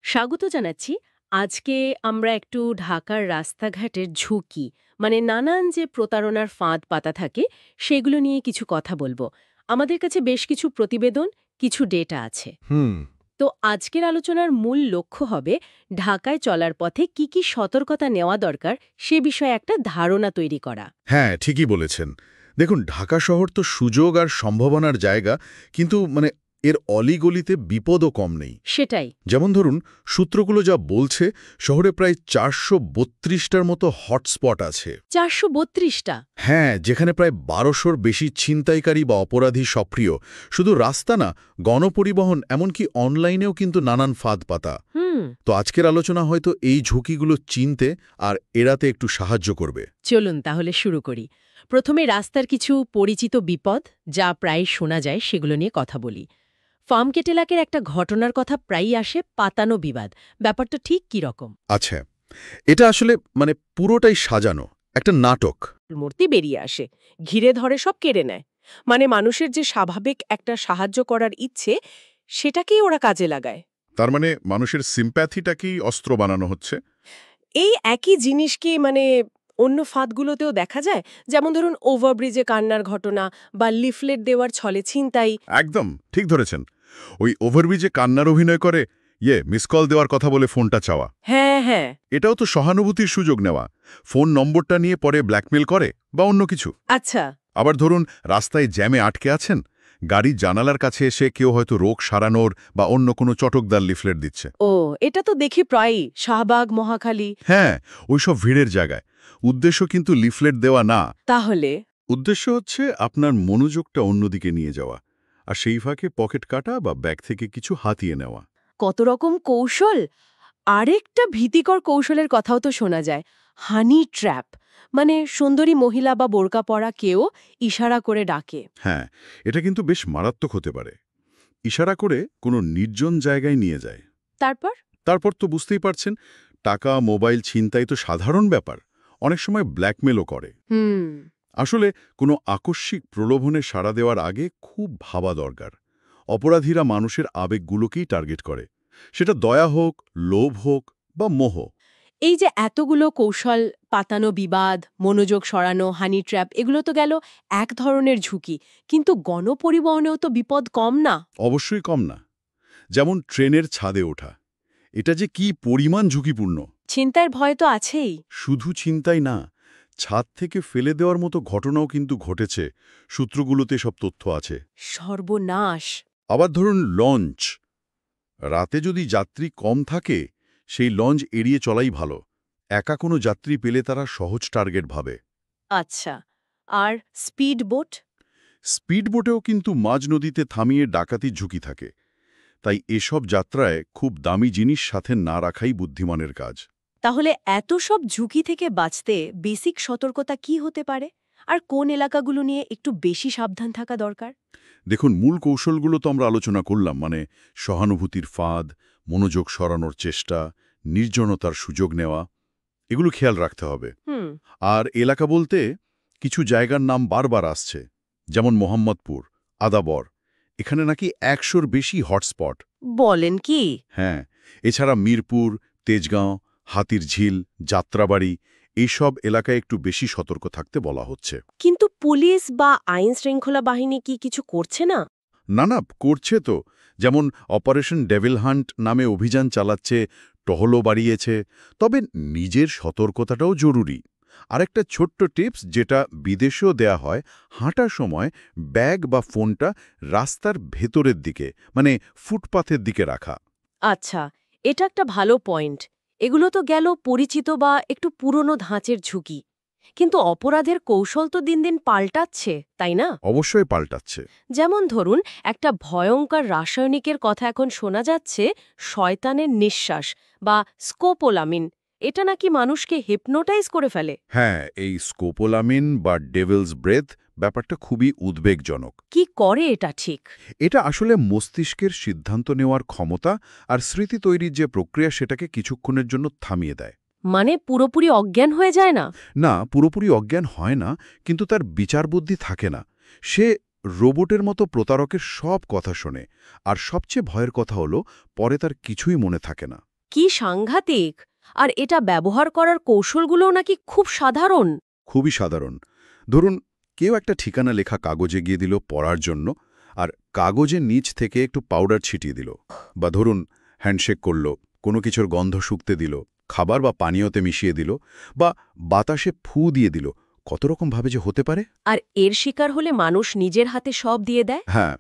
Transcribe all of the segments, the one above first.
স্বাগত জানাচ্ছি। আজকে আমরা একটু ঢাকার রাস্তাঘাটের ঝুঁকি মানে নানান যে প্রতারণার ফাঁদ পাতা থাকে সেগুলো নিয়ে কিছু কথা বলবো। আমাদের কাছে বেশ কিছু প্রতিবেদন, কিছু ডেটা আছে। হুম। তো আজকের আলোচনার মূল লক্ষ্য হবে ঢাকায় চলার পথে কি কি সতর্কতা নেওয়া দরকার সে বিষয়ে একটা ধারণা তৈরি করা। হ্যাঁ, ঠিকই বলেছেন। দেখুন, ঢাকা শহর তো সুযোগ আর সম্ভাবনার জায়গা, কিন্তু এর অলিগলিতে বিপদও কম নেই। সেটাই। যেমন ধরুন, সূত্রগুলো যা বলছে, শহরে প্রায় ৪৩২টার মতো হটস্পট আছে। ৪৩২টা। হ্যাঁ, যেখানে প্রায় ১২০০র বেশি ছিনতাইকারী বা অপরাধী সক্রিয়। শুধু রাস্তা না, গণপরিবহন এমনকি অনলাইনেও কিন্তু নানান ফাঁদ পাতা। হুম। তো আজকের আলোচনা হয়তো এই ঝুঁকিগুলো চিনতে আর এড়াতে একটু সাহায্য করবে। চলুন তাহলে শুরু করি। প্রথমে রাস্তার কিছু পরিচিত বিপদ যা প্রায় শোনা যায় সেগুলো নিয়ে কথা বলি। ফার্মগেট এলাকার একটা ঘটনার কথা প্রায়ই আসে, পাতানো বিবাদ। ব্যাপারটা ঠিক কি রকম? আচ্ছা, এটা আসলে পুরোটাই সাজানো একটা নাটক। মূর্তি বেরিয়ে আসে, ঘিরে ধরে, সব কেড়ে নেয়। মানে মানুষের যে স্বাভাবিক একটা সাহায্য করার ইচ্ছে, সেটাকেই ওরা কাজে লাগায়। তার মানে মানুষের সিম্প্যাথিটাকেই অস্ত্র বানানো হচ্ছে। এই একই জিনিসকে অন্য ফাঁদগুলোতেও দেখা যায়। যেমন ধরুন ওভারব্রিজে কান্নার ঘটনা বা লিফলেট দেওয়ার ছলে ছিনতাই। একদম ঠিক ধরেছেন। ওই ওভারব্রিজে কান্নার অভিনয় করে মিস কল দেওয়ার কথা বলে ফোনটা চাওয়া। হ্যাঁ হ্যাঁ। এটাও তো সহানুভূতির সুযোগ নেওয়া। ফোন নম্বরটা নিয়ে পরে ব্ল্যাকমেল করে বা অন্য কিছু। আচ্ছা। আবার ধরুন, রাস্তায় জ্যামে আটকে আছেন, গাড়ির জানালার কাছে এসে কেউ হয়তো রোগ সারানোর বা অন্য কোনো চটকদার লিফলেট দিচ্ছে। ও, এটা তো দেখি প্রায়ই শাহবাগ, মহাখালী। হ্যাঁ, ওইসব ভিড়ের জায়গায়। উদ্দেশ্য কিন্তু লিফলেট দেওয়া না। তাহলে উদ্দেশ্য হচ্ছে আপনার মনোযোগটা অন্যদিকে নিয়ে যাওয়া, আর সেই ফাঁকে পকেট কাটা বা ব্যাগ থেকে কিছু হাতিয়ে নেওয়া। কত রকম কৌশল। আরেকটা ভীতিকর কৌশলের কথাও তো শোনা যায়, হানি ট্র্যাপ। মানে সুন্দরী মহিলা বা বোরকা পরা কেউ ইশারা করে ডাকে। হ্যাঁ, এটা কিন্তু বেশ মারাত্মক হতে পারে। ইশারা করে কোনো নির্জন জায়গায় নিয়ে যায়। তারপর তারপর তো বুঝতেই পারছেন, টাকা, মোবাইল ছিনতাই তো সাধারণ ব্যাপার। অনেক সময় ব্ল্যাকমেলও করে। হুম। আসলে কোনো আকস্মিক প্রলোভনে সাড়া দেওয়ার আগে খুব ভাবা দরকার। অপরাধীরা মানুষের আবেগগুলোকেই টার্গেট করে, সেটা দয়া হোক, লোভ হোক বা মোহ। এই যে এতগুলো কৌশল, পাতানো বিবাদ, মনোযোগ সরানো, হানি ট্র্যাপ, এগুলো তো গেল এক ধরনের ঝুঁকি। কিন্তু গণপরিবহনেও তো বিপদ কম না। অবশ্যই কম না। যেমন ট্রেনের ছাদে ওঠা, এটা যে কি পরিমাণ ঝুঁকিপূর্ণ! ছিনতাইয়ের ভয় তো আছেই। শুধু ছিনতাই না, ছাদ থেকে ফেলে দেওয়ার মতো ঘটনাও কিন্তু ঘটেছে। সূত্রগুলোতে সব তথ্য আছে। সর্বনাশ। আবার ধরুন লঞ্চ, রাতে যদি যাত্রী কম থাকে, সেই লঞ্চ এড়িয়ে চলাই ভালো। একা কোনো যাত্রী পেলে তারা সহজ টার্গেট ভাবে। আচ্ছা। আর স্পিড বোট? স্পিড বোটেও কিন্তু মাঝ নদীতে থামিয়ে ডাকাতির ঝুঁকি থাকে। তাই এসব যাত্রায় খুব দামি জিনিস সাথে না রাখাই বুদ্ধিমানের কাজ। তাহলে এত সব ঝুঁকি থেকে বাঁচতে বেসিক সতর্কতা কি হতে পারে? আর কোন এলাকাগুলো নিয়ে একটু বেশি সাবধান থাকা দরকার? দেখুন, মূল কৌশলগুলো তো আমরা আলোচনা করলাম, সহানুভূতির ফাঁদ, মনোযোগ সরানোর চেষ্টা, নির্জনতার সুযোগ নেওয়া, এগুলো খেয়াল রাখতে হবে। হুম। আর এলাকা বলতে কিছু জায়গার নাম বারবার আসছে, যেমন মোহাম্মদপুর, আদাবর। এখানে নাকি ১০০র বেশি হটস্পট। বলেন কি? হ্যাঁ, এছাড়া মিরপুর, তেজগাঁও, হাতির ঝিল, যাত্রাবাড়ি, এইসব এলাকায় একটু বেশি সতর্ক থাকতে বলা হচ্ছে। কিন্তু পুলিশ বা আইন শৃঙ্খলা বাহিনী কি কিছু করছে না? না, করছে তো। যেমন অপারেশন ডেভিল হান্ট নামে অভিযান চালাচ্ছে, টহলও বাড়িয়েছে। তবে নিজের সতর্কতাটাও জরুরি। আরেকটা ছোট্ট টিপস, যেটা বিদেশেও দেয়া হয়, হাঁটার সময় ব্যাগ বা ফোনটা রাস্তার ভেতরের দিকে, ফুটপাথের দিকে রাখা। আচ্ছা, এটা একটা ভালো পয়েন্ট। এগুলো তো গেল পরিচিত বা একটু পুরনো ধাঁচের ঝুঁকি। কিন্তু অপরাধের কৌশল তো দিন দিন পাল্টাচ্ছে, তাই না? অবশ্যই পাল্টাচ্ছে। যেমন ধরুন, একটা ভয়ঙ্কর রাসায়নিকের কথা এখন শোনা যাচ্ছে, শয়তানের নিঃশ্বাস বা স্কোপোলামিন। এটা নাকি মানুষকে হিপনোটাইজ করে ফেলে। হ্যাঁ, এই স্কোপোলামিন বা ডেভিলস ব্রেথ ব্যাপারটা খুবই উদ্বেগজনক। কি করে এটা ঠিক? এটা আসলে মস্তিষ্কের সিদ্ধান্ত নেওয়ার ক্ষমতা আর স্মৃতি তৈরির যে প্রক্রিয়া, সেটাকে কিছুক্ষণের জন্য থামিয়ে দেয়। মানে পুরোপুরি অজ্ঞান হয়ে যায় না? না, পুরোপুরি অজ্ঞান হয় না, কিন্তু তার বিচারবুদ্ধি থাকে না। সে রোবটের মতো প্রতারকের সব কথা শোনে, আর সবচেয়ে ভয়ের কথা হলো, পরে তার কিছুই মনে থাকে না। কি সাংঘাতিক! আর এটা ব্যবহার করার কৌশলগুলোও নাকি খুব সাধারণ। খুবই সাধারণ। ধরুন কেউ একটা ঠিকানা লেখা কাগজে গিয়ে দিল পড়ার জন্য, আর কাগজের নিচ থেকে একটু পাউডার ছিটিয়ে দিল। বা ধরুন হ্যান্ডশেক করল, কোনো কিছুর গন্ধ শুকতে দিল, খাবার বা পানীয়তে মিশিয়ে দিল, বা বাতাসে ফু দিয়ে দিল। কত রকমভাবে যে হতে পারে। আর এর শিকার হলে মানুষ নিজের হাতে সব দিয়ে দেয়। হ্যাঁ,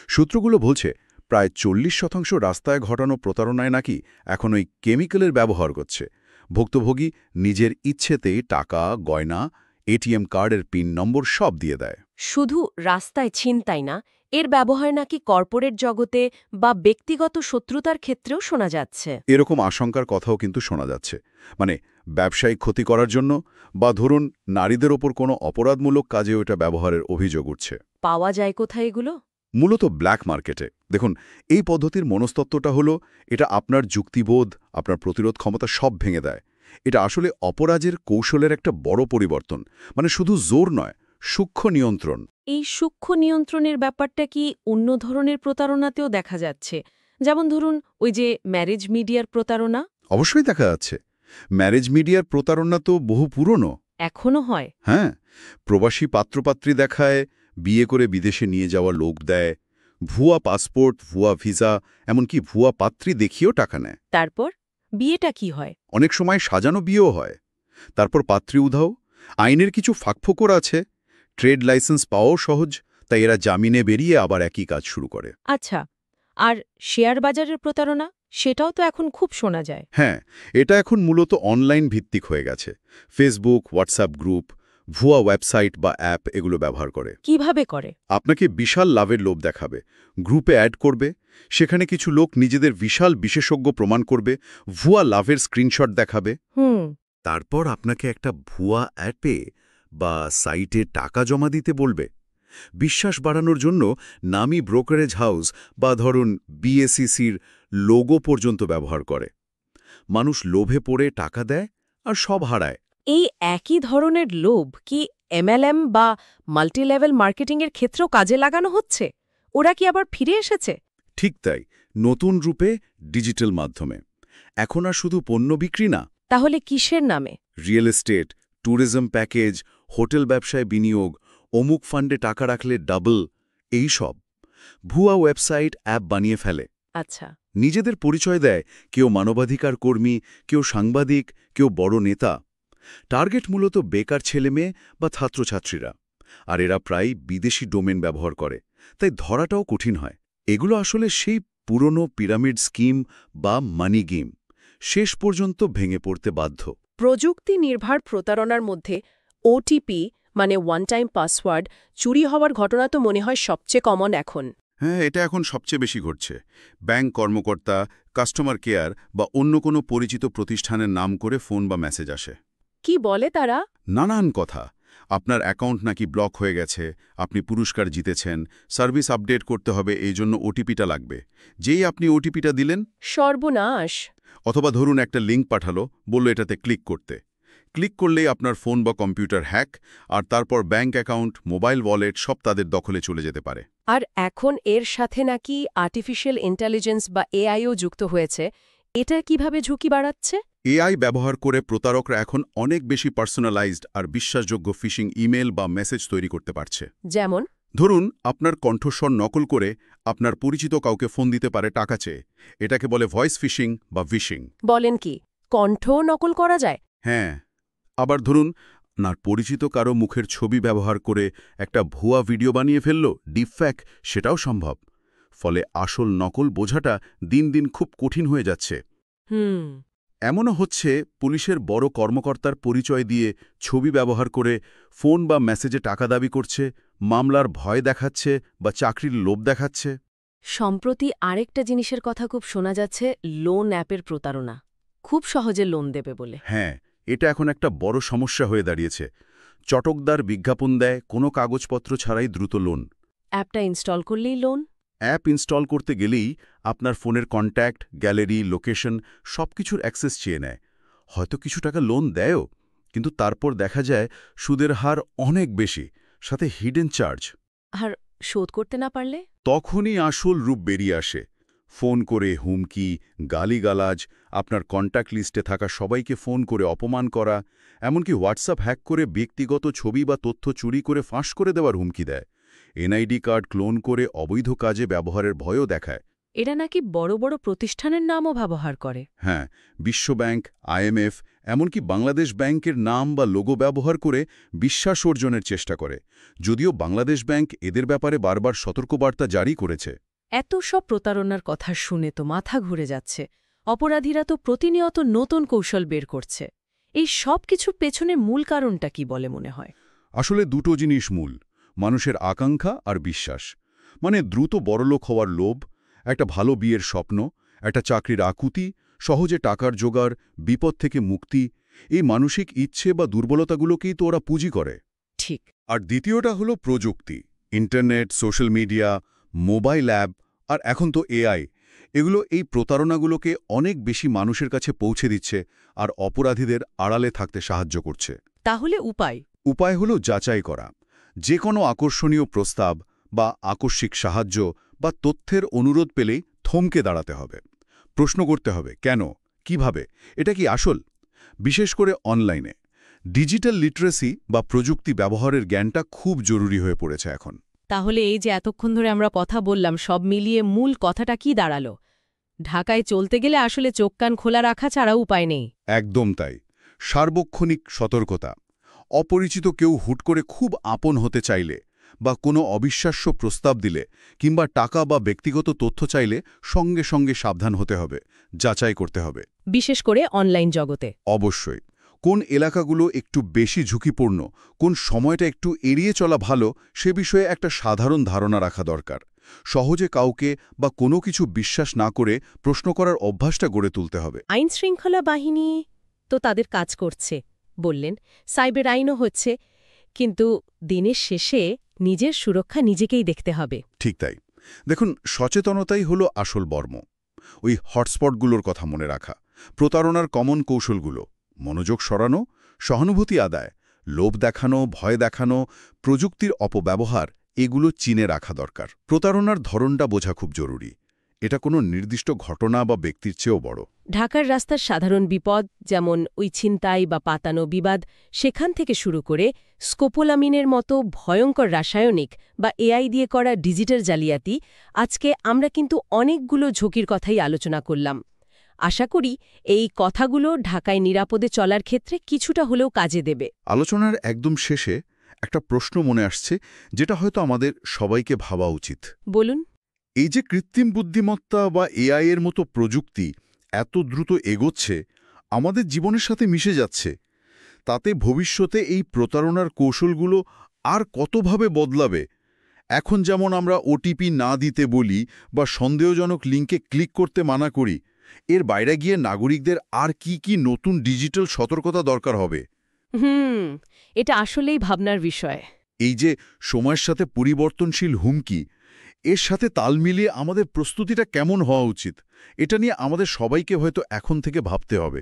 সূত্রগুলো বলছে প্রায় 40% রাস্তায় ঘটানো প্রতারণায় নাকি এখন ওই কেমিক্যালের ব্যবহার করছে। ভুক্তভোগী নিজের ইচ্ছেতেই টাকা, গয়না, এটিএম কার্ডের পিন নম্বর সব দিয়ে দেয়। শুধু রাস্তায় ছিনতাই না, এর ব্যবহার নাকি কর্পোরেট জগতে বা ব্যক্তিগত শত্রুতার ক্ষেত্রেও শোনা যাচ্ছে। এরকম আশঙ্কার কথাও কিন্তু শোনা যাচ্ছে। মানে ব্যবসায়িক ক্ষতি করার জন্য, বা ধরুন নারীদের ওপর কোনো অপরাধমূলক কাজে ওটা ব্যবহারের অভিযোগ উঠছে। পাওয়া যায় কোথায় এগুলো? মূলত ব্ল্যাক মার্কেটে। দেখুন, এই পদ্ধতির মনস্তত্ত্বটা হলো এটা আপনার যুক্তিবোধ, আপনার প্রতিরোধ ক্ষমতা সব ভেঙে দেয়। এটা আসলে অপরাধের কৌশলের একটা বড় পরিবর্তন। মানে শুধু জোর নয়, সূক্ষ্ম নিয়ন্ত্রণ। এই সূক্ষ্ম নিয়ন্ত্রণের ব্যাপারটা কি অন্য ধরনের প্রতারণাতেও দেখা যাচ্ছে? যেমন ধরুন ওই যে ম্যারেজ মিডিয়ার প্রতারণা। অবশ্যই দেখা যাচ্ছে। ম্যারেজ মিডিয়ার প্রতারণা তো বহু পুরনো। এখনো হয়? হ্যাঁ, প্রবাসী পাত্রপাত্রী দেখায়, বিয়ে করে বিদেশে নিয়ে যাওয়া লোক দেয়, ভুয়া পাসপোর্ট, ভুয়া ভিসা, এমনকি ভুয়া পাত্রী দেখিয়েও টাকা নেয়। তারপর বিয়েটা কি হয়? অনেক সময় সাজানো বিয়েও হয়। তারপর পাত্রী উধাও। আইনের কিছু ফাঁকফোকর আছে। ট্রেড লাইসেন্স পাওয়াও সহজ, তাই এরা জামিনে বেরিয়ে আবার একই কাজ শুরু করে। আচ্ছা, আর শেয়ার বাজারের প্রতারণা, সেটাও তো এখন খুব শোনা যায়। হ্যাঁ, এটা এখন মূলত অনলাইন ভিত্তিক হয়ে গেছে। ফেসবুক, হোয়াটসঅ্যাপ গ্রুপ, ভুয়া ওয়েবসাইট বা অ্যাপ এগুলো ব্যবহার করে। কিভাবে করে? আপনাকে বিশাল লাভের লোভ দেখাবে, গ্রুপে অ্যাড করবে, সেখানে কিছু লোক নিজেদের বিশাল বিশেষজ্ঞ প্রমাণ করবে, ভুয়া লাভের স্ক্রিনশট দেখাবে। তারপর আপনাকে একটা ভুয়া অ্যাপে বা সাইটে টাকা জমা দিতে বলবে। বিশ্বাস বাড়ানোর জন্য নামী ব্রোকারেজ হাউস বা ধরুন বিএসইসির লোগো পর্যন্ত ব্যবহার করে। মানুষ লোভে পড়ে টাকা দেয় আর সব হারায়। এই একই ধরনের লোভ কি এমএলএম বা মাল্টিলেভেল মার্কেটিংয়ের ক্ষেত্রেও কাজে লাগানো হচ্ছে? ওরা কি আবার ফিরে এসেছে? ঠিক তাই, নতুন রূপে, ডিজিটাল মাধ্যমে। এখন আর শুধু পণ্য বিক্রি না, তাহলে কিসের নামে? Real estate, tourism package, hotel ব্যবসায় বিনিয়োগ, অমুক ফান্ডে টাকা রাখলে ডাবল, এই সব। ভুয়া ওয়েবসাইট, অ্যাপ বানিয়ে ফেলে। আচ্ছা, নিজেদের পরিচয় দেয়, কেউ মানবাধিকার কর্মী, কেউ সাংবাদিক, কেউ বড় নেতা। টার্গেট মূলত বেকার ছেলেমেয়ে বা ছাত্রছাত্রীরা। আর এরা প্রায় বিদেশি ডোমেন ব্যবহার করে, তাই ধরাটাও কঠিন হয়। এগুলো আসলে সেই পুরনো পিরামিড স্কিম বা মানি গেম, শেষ পর্যন্ত ভেঙে পড়তে বাধ্য। প্রযুক্তি নির্ভর প্রতারণার মধ্যে ওটিপি মানে ওয়ান টাইম পাসওয়ার্ড চুরি হওয়ার ঘটনা তো মনে হয় সবচেয়ে কমন এখন। হ্যাঁ, এটা এখন সবচেয়ে বেশি ঘটছে। ব্যাংক কর্মকর্তা, কাস্টমার কেয়ার বা অন্য কোনো পরিচিত প্রতিষ্ঠানের নাম করে ফোন বা মেসেজ আসে। কি বলে তারা? নানান কথা। আপনার অ্যাকাউন্ট নাকি ব্লক হয়ে গেছে, আপনি পুরস্কার জিতেছেন, সার্ভিস আপডেট করতে হবে, এই জন্য ওটিপিটা লাগবে। যেই আপনি ওটিপিটা দিলেন, সর্বনাশ! অথবা ধরুন একটা লিঙ্ক পাঠালো, বলল এটাতে ক্লিক করতে। ক্লিক করলেই আপনার ফোন বা কম্পিউটার হ্যাক, আর তারপর ব্যাংক অ্যাকাউন্ট, মোবাইল ওয়ালেট সব তাদের দখলে চলে যেতে পারে। আর এখন এর সাথে নাকি আর্টিফিশিয়াল ইন্টেলিজেন্স বা এআইও যুক্ত হয়েছে। এটা কিভাবে ঝুঁকি বাড়াচ্ছে? এআই ব্যবহার করে প্রতারকরা এখন অনেক বেশি পার্সোনালাইজড আর বিশ্বাসযোগ্য ফিশিং ইমেল বা মেসেজ তৈরি করতে পারছে। যেমন? ধরুন আপনার কণ্ঠস্বর নকল করে আপনার পরিচিত কাউকে ফোন দিতে পারে টাকা চেয়ে। এটাকে বলে ভয়েস ফিশিং বা ভিশিং। বলেন কি, কণ্ঠও নকল করা যায়? হ্যাঁ, আবার ধরুন আপনার পরিচিত কারো মুখের ছবি ব্যবহার করে একটা ভুয়া ভিডিও বানিয়ে ফেলল, ডিপফ্যাক, সেটাও সম্ভব। ফলে আসল নকল বোঝাটা দিন দিন খুব কঠিন হয়ে যাচ্ছে। এমনও হচ্ছে পুলিশের বড় কর্মকর্তার পরিচয় দিয়ে ছবি ব্যবহার করে ফোন বা মেসেজে টাকা দাবি করছে, মামলার ভয় দেখাচ্ছে বা চাকরির লোভ দেখাচ্ছে। সম্প্রতি আরেকটা জিনিসের কথা খুব শোনা যাচ্ছে, লোন অ্যাপের প্রতারণা। খুব সহজে লোন দেবে বলে। হ্যাঁ, এটা এখন একটা বড় সমস্যা হয়ে দাঁড়িয়েছে। চটকদার বিজ্ঞাপন দেয় কোনো কাগজপত্র ছাড়াই দ্রুত লোন। অ্যাপটা ইনস্টল করলেই লোন? অ্যাপ ইনস্টল করতে গেলেই আপনার ফোনের কন্ট্যাক্ট, গ্যালারি, লোকেশন সবকিছুর অ্যাক্সেস চেয়ে নেয়। হয়তো কিছু টাকা লোন দেয়ও, কিন্তু তারপর দেখা যায় সুদের হার অনেক বেশি, সাথে হিডেন চার্জ। আর শোধ করতে না পারলে? তখনই আসল রূপ বেরিয়ে আসে। ফোন করে হুমকি, গালিগালাজ, আপনার কন্ট্যাক্ট লিস্টে থাকা সবাইকে ফোন করে অপমান করা, এমনকি হোয়াটসঅ্যাপ হ্যাক করে ব্যক্তিগত ছবি বা তথ্য চুরি করে ফাঁস করে দেওয়ার হুমকি দেয়। এনআইডি কার্ড ক্লোন করে অবৈধ কাজে ব্যবহারের ভয়ও দেখায়। এরা নাকি বড় বড় প্রতিষ্ঠানের নামও ব্যবহার করে। হ্যাঁ, বিশ্বব্যাংক, আইএমএফ, এমনকি বাংলাদেশ ব্যাংকের নাম বা লোগো ব্যবহার করে বিশ্বাস অর্জনের চেষ্টা করে, যদিও বাংলাদেশ ব্যাংক এদের ব্যাপারে বারবার সতর্কবার্তা জারি করেছে। এত সব প্রতারণার কথা শুনে তো মাথা ঘুরে যাচ্ছে। অপরাধীরা তো প্রতিনিয়ত নতুন কৌশল বের করছে। এই সব কিছুর পেছনে মূল কারণটা কি বলে মনে হয়? আসলে দুটো জিনিস মূল: মানুষের আকাঙ্ক্ষা আর বিশ্বাস। মানে দ্রুত বড়লোক হওয়ার লোভ, একটা ভালো বিয়ের স্বপ্ন, একটা চাকরির আকুতি, সহজে টাকার জোগাড়, বিপদ থেকে মুক্তি। এই মানসিক ইচ্ছে বা দুর্বলতাগুলোকেই তো ওরা পুঁজি করে। ঠিক। আর দ্বিতীয়টা হলো প্রযুক্তি। Internet, social media, mobile app আর এখন তো এআই, এগুলো এই প্রতারণাগুলোকে অনেক বেশি মানুষের কাছে পৌঁছে দিচ্ছে আর অপরাধীদের আড়ালে থাকতে সাহায্য করছে। তাহলে উপায় হলো যাচাই করা। যে কোনো আকর্ষণীয় প্রস্তাব বা আকস্মিক সাহায্য বা তথ্যের অনুরোধ পেলেই থমকে দাঁড়াতে হবে। প্রশ্ন করতে হবে, কেন, কিভাবে, এটা কি আসল? বিশেষ করে অনলাইনে ডিজিটাল লিটারেসি বা প্রযুক্তি ব্যবহারের জ্ঞানটা খুব জরুরি হয়ে পড়েছে এখন। তাহলে এই যে এতক্ষণ ধরে আমরা কথা বললাম, সব মিলিয়ে মূল কথাটা কি দাঁড়ালো? ঢাকায় চলতে গেলে আসলে চোখ কান খোলা রাখা ছাড়া উপায় নেই। একদম তাই। সার্বক্ষণিক সতর্কতা। অপরিচিত কেউ হুট করে খুব আপন হতে চাইলে বা কোনো অবিশ্বাস্য প্রস্তাব দিলে কিংবা টাকা বা ব্যক্তিগত তথ্য চাইলে সঙ্গে সঙ্গে সাবধান হতে হবে, যাচাই করতে হবে। বিশেষ করে অনলাইন জগতে। অবশ্যই। কোন এলাকাগুলো একটু বেশি ঝুঁকিপূর্ণ, কোন সময়টা একটু এড়িয়ে চলা ভালো, সে বিষয়ে একটা সাধারণ ধারণা রাখা দরকার। সহজে কাউকে বা কোনো কিছু বিশ্বাস না করে প্রশ্ন করার অভ্যাসটা গড়ে তুলতে হবে। আইনশৃঙ্খলা বাহিনী তো তাদের কাজ করছে বললেন, সাইবার আইনও হচ্ছে, কিন্তু দিনের শেষে নিজের সুরক্ষা নিজেকেই দেখতে হবে। ঠিক তাই। দেখুন, সচেতনতাই হলো আসল বর্ম। ওই হটস্পটগুলোর কথা মনে রাখা, প্রতারণার কমন কৌশলগুলো, মনোযোগ সরানো, সহানুভূতি আদায়, লোভ দেখানো, ভয় দেখানো, প্রযুক্তির অপব্যবহার, এগুলো চিনে রাখা দরকার। প্রতারণার ধরনটা বোঝা খুব জরুরি। এটা কোনো নির্দিষ্ট ঘটনা বা ব্যক্তির চেয়েও বড়। ঢাকার রাস্তার সাধারণ বিপদ, যেমন ওই ছিনতাই বা পাতানো বিবাদ, সেখান থেকে শুরু করে স্কোপোলামিনের মতো ভয়ঙ্কর রাসায়নিক বা এআই দিয়ে করা ডিজিটাল জালিয়াতি, আজকে আমরা কিন্তু অনেকগুলো ঝুঁকির কথাই আলোচনা করলাম। আশা করি এই কথাগুলো ঢাকায় নিরাপদে চলার ক্ষেত্রে কিছুটা হলেও কাজে দেবে। আলোচনার একদম শেষে একটা প্রশ্ন মনে আসছে, যেটা হয়তো আমাদের সবাইকে ভাবা উচিত। বলুন। এই যে কৃত্রিম বুদ্ধিমত্তা বা এআই এর মতো প্রযুক্তি এত দ্রুত এগোচ্ছে, আমাদের জীবনের সাথে মিশে যাচ্ছে, তাতে ভবিষ্যতে এই প্রতারণার কৌশলগুলো আর কতভাবে বদলাবে? এখন যেমন আমরা ওটিপি না দিতে বলি বা সন্দেহজনক লিঙ্কে ক্লিক করতে মানা করি, এর বাইরে গিয়ে নাগরিকদের আর কি কি নতুন ডিজিটাল সতর্কতা দরকার হবে? এটা আসলেই ভাবনার বিষয়। এই যে সময়ের সাথে পরিবর্তনশীল হুমকি, এর সাথে তাল মিলিয়ে আমাদের প্রস্তুতিটা কেমন হওয়া উচিত, এটা নিয়ে আমাদের সবাইকে হয়তো এখন থেকে ভাবতে হবে।